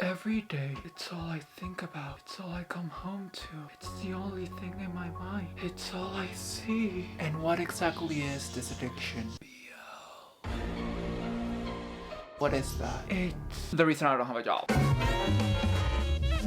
Every day, it's all I think about. It's all I come home to. It's the only thing in my mind. It's all I see. And what exactly is this addiction? What is that? It's the reason I don't have a job.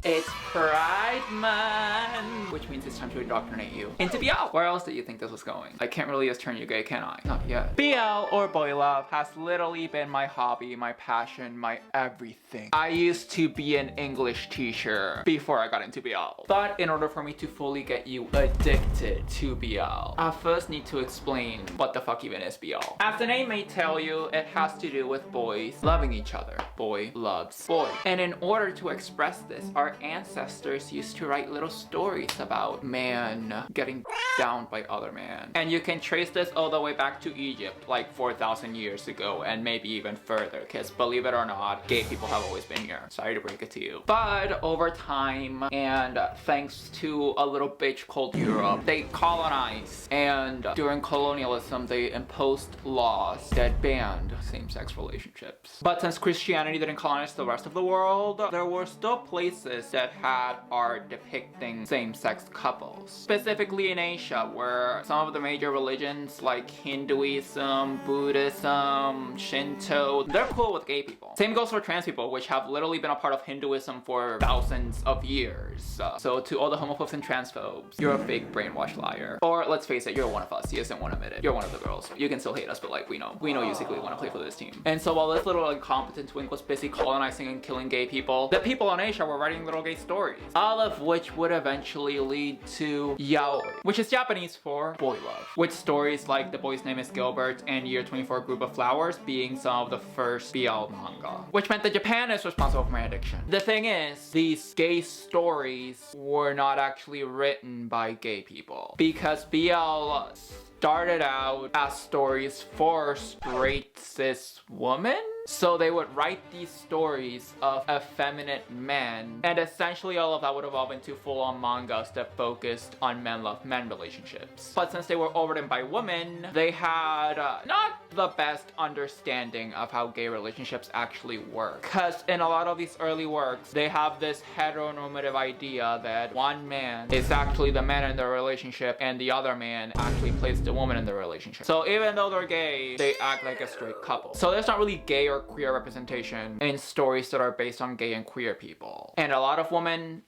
It's Pride Month, which means it's time to indoctrinate you into BL. Where else did you think this was going? I can't really just turn you gay, can I? Not yet. BL, or boy love, has literally been my hobby, my passion, my everything. I used to be an English teacher before I got into BL. But in order for me to fully get you addicted to BL, I first need to explain what the fuck even is BL. As the name may tell you, it has to do with boys loving each other. Boy loves boy. And in order to express this, our ancestors used to write little stories about man getting down by other man. And you can trace this all the way back to Egypt, like 4,000 years ago, and maybe even further, because believe it or not, gay people have always been here. Sorry to break it to you. But over time, and thanks to a little bitch called Europe, they colonized, and during colonialism, they imposed laws that banned same-sex relationships. But since Christianity didn't colonize the rest of the world, there were still places that had art depicting same-sex couples. Specifically in Asia, where some of the major religions like Hinduism, Buddhism, Shinto, they're cool with gay people. Same goes for trans people, which have literally been a part of Hinduism for thousands of years. So to all the homophobes and transphobes, you're a fake brainwashed liar. Or let's face it, you're one of us. You just don't want to admit it. You're one of the girls. You can still hate us, but like we know you secretly want to play for this team. And so while this little incompetent twink was busy colonizing and killing gay people, the people in Asia were writing little gay stories, all of which would eventually lead to yaoi, which is Japanese for boy love, with stories like The Boy's Name is Gilbert and Year 24 Group of Flowers being some of the first BL manga, which meant that Japan is responsible for my addiction. The thing is, these gay stories were not actually written by gay people, because BL started out as stories for straight cis women. So they would write these stories of effeminate men, and essentially all of that would evolve into full-on mangas that focused on men love men relationships. But since they were all written by women, they had not the best understanding of how gay relationships actually work. Because in a lot of these early works, they have this heteronormative idea that one man is actually the man in the relationship and the other man actually plays the woman in the relationship. So even though they're gay, they act like a straight couple. So there's not really gay or queer representation in stories that are based on gay and queer people. And a lot of women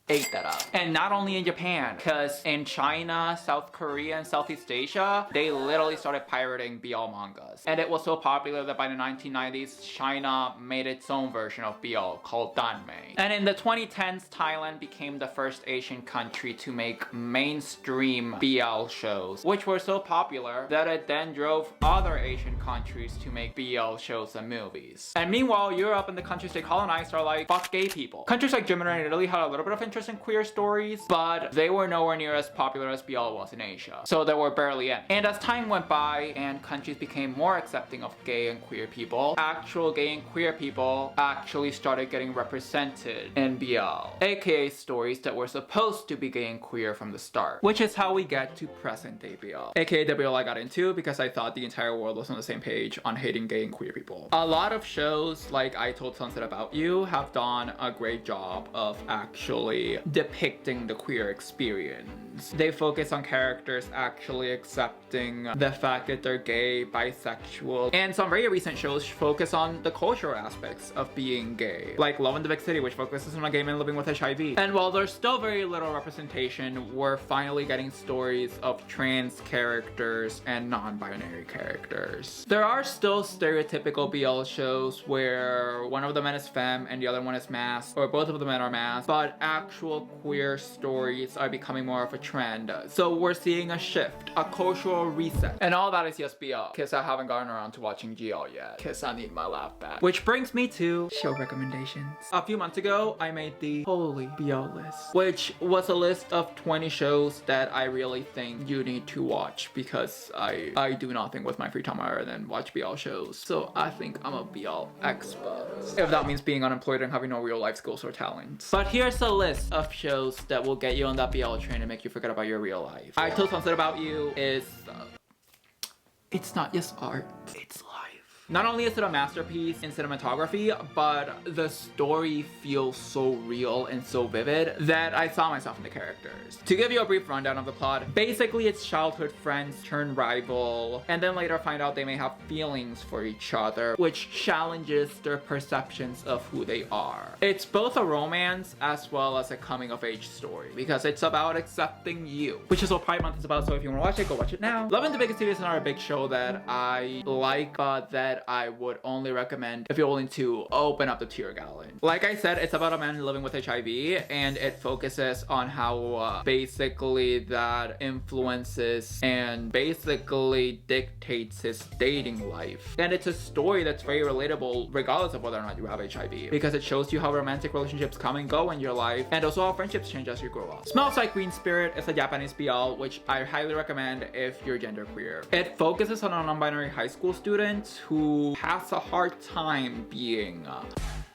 ate that up. And not only in Japan, because in China, South Korea, and Southeast Asia, they literally started pirating BL mangas. And it was so popular that by the 1990s, China made its own version of BL called Danmei. And in the 2010s, Thailand became the first Asian country to make mainstream BL shows, which were so popular that it then drove other Asian countries to make BL shows and movies. And meanwhile, Europe and the countries they colonized are like, fuck gay people. Countries like Germany and Italy had a little bit of interest in queer stories, but they were nowhere near as popular as BL was in Asia. So there were barely any. And as time went by and countries became more accepting of gay and queer people, actual gay and queer people actually started getting represented in BL, aka stories that were supposed to be gay and queer from the start, which is how we get to present day BL, aka the BL I got into because I thought the entire world was on the same page on hating gay and queer people. A lot of shows like I Told Sunset About You have done a great job of actually depicting the queer experience. They focus on characters actually accepting the fact that they're gay, bisexual, and some very recent shows focus on the cultural aspects of being gay, like Love in the Big City, which focuses on a gay man living with HIV. And while there's still very little representation, we're finally getting stories of trans characters and non-binary characters. There are still stereotypical BL shows where one of the men is femme and the other one is masked, or both of the men are masked, but actual queer stories are becoming more of a trend. So we're seeing a shift, a cultural reset. And all that is just BL, because I haven't gotten around to watching GL yet, because I need my laugh back. Which brings me to show recommendations. A few months ago, I made the Holy BL list, which was a list of 20 shows that I really think you need to watch, because I do nothing with my free time other than watch BL shows. So I think I'm a BL expert, if that means being unemployed and having no real life skills or talents. But here's a list of shows that will get you on that BL train and make you forget about your real life. I Told Sunset About You is it's not just art, it's life. Not only is it a masterpiece in cinematography, but the story feels so real and so vivid that I saw myself in the characters. To give you a brief rundown of the plot, basically it's childhood friends turn rival, and then later find out they may have feelings for each other, which challenges their perceptions of who they are. It's both a romance as well as a coming of age story, because it's about accepting you, which is what Pride Month is about, so if you want to watch it, go watch it now. Love and the Biggest City is another big show that I like, but that I would only recommend if you're willing to open up the tear gallon. Like I said, it's about a man living with HIV, and it focuses on how basically that influences and basically dictates his dating life. And it's a story that's very relatable regardless of whether or not you have HIV, because it shows you how romantic relationships come and go in your life, and also how friendships change as you grow up. Smells Like Green Spirit is a Japanese BL, which I highly recommend if you're genderqueer. It focuses on a non-binary high school student who has a hard time being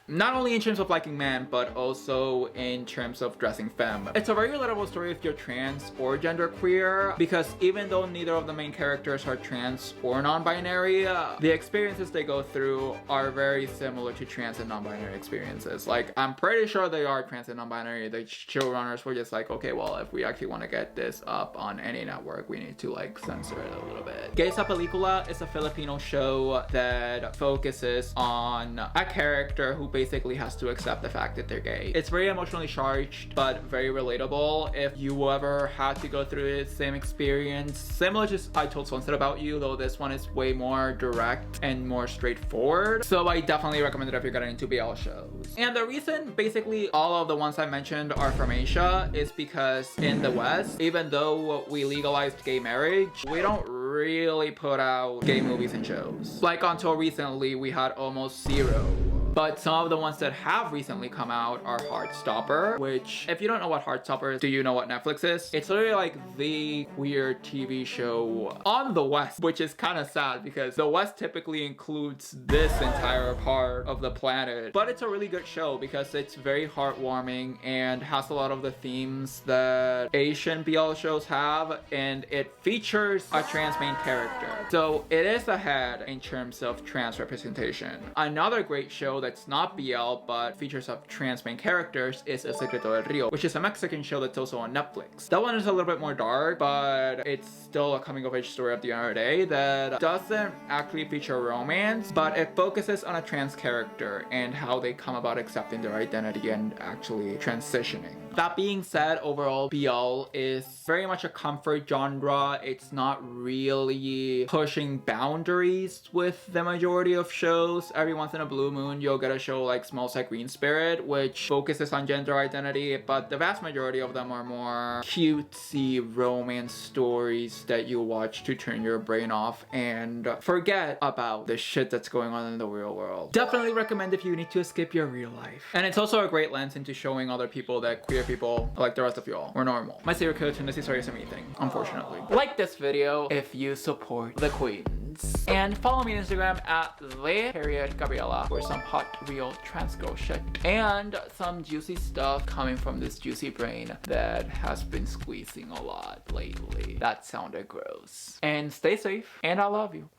not only in terms of liking men, but also in terms of dressing femme. It's a very relatable story if you're trans or genderqueer, because even though neither of the main characters are trans or non-binary, the experiences they go through are very similar to trans and non-binary experiences. Like, I'm pretty sure they are trans and non-binary. The showrunners were just like, okay, well, if we actually want to get this up on any network, we need to like censor it a little bit. Gay Sa Pelikula is a Filipino show that focuses on a character who basically has to accept the fact that they're gay. It's very emotionally charged, but very relatable if you ever had to go through the same experience. Similar to I Told Sunset About You, though this one is way more direct and more straightforward. So I definitely recommend it if you're getting into BL shows. And the reason basically all of the ones I mentioned are from Asia is because in the West, even though we legalized gay marriage, we don't really put out gay movies and shows. Like until recently, we had almost zero. But some of the ones that have recently come out are Heartstopper, which if you don't know what Heartstopper is, do you know what Netflix is? It's literally like the queer TV show on the West, which is kind of sad because the West typically includes this entire part of the planet. But it's a really good show because it's very heartwarming and has a lot of the themes that Asian BL shows have, and it features a trans main character. So it is ahead in terms of trans representation. Another great show that's not BL but features of trans main characters is El Secreto del Rio, which is a Mexican show that's also on Netflix. That one is a little bit more dark, but it's still a coming of age story at the end of the day that doesn't actually feature romance, but it focuses on a trans character and how they come about accepting their identity and actually transitioning. That being said, overall, BL is very much a comfort genre. It's not really pushing boundaries with the majority of shows. Every once in a blue moon, you'll get a show like Smells Like Green Spirit, which focuses on gender identity, but the vast majority of them are more cutesy romance stories that you watch to turn your brain off and forget about the shit that's going on in the real world. Definitely recommend if you need to escape your real life. And it's also a great lens into showing other people that queer people, like the rest of y'all, we're normal. My serial killer tendencies are a me thing, unfortunately. Like this video if you support the queens. And follow me on Instagram at @Gabriela for some hot, real trans girl shit. And some juicy stuff coming from this juicy brain that has been squeezing a lot lately. That sounded gross. And stay safe, and I love you.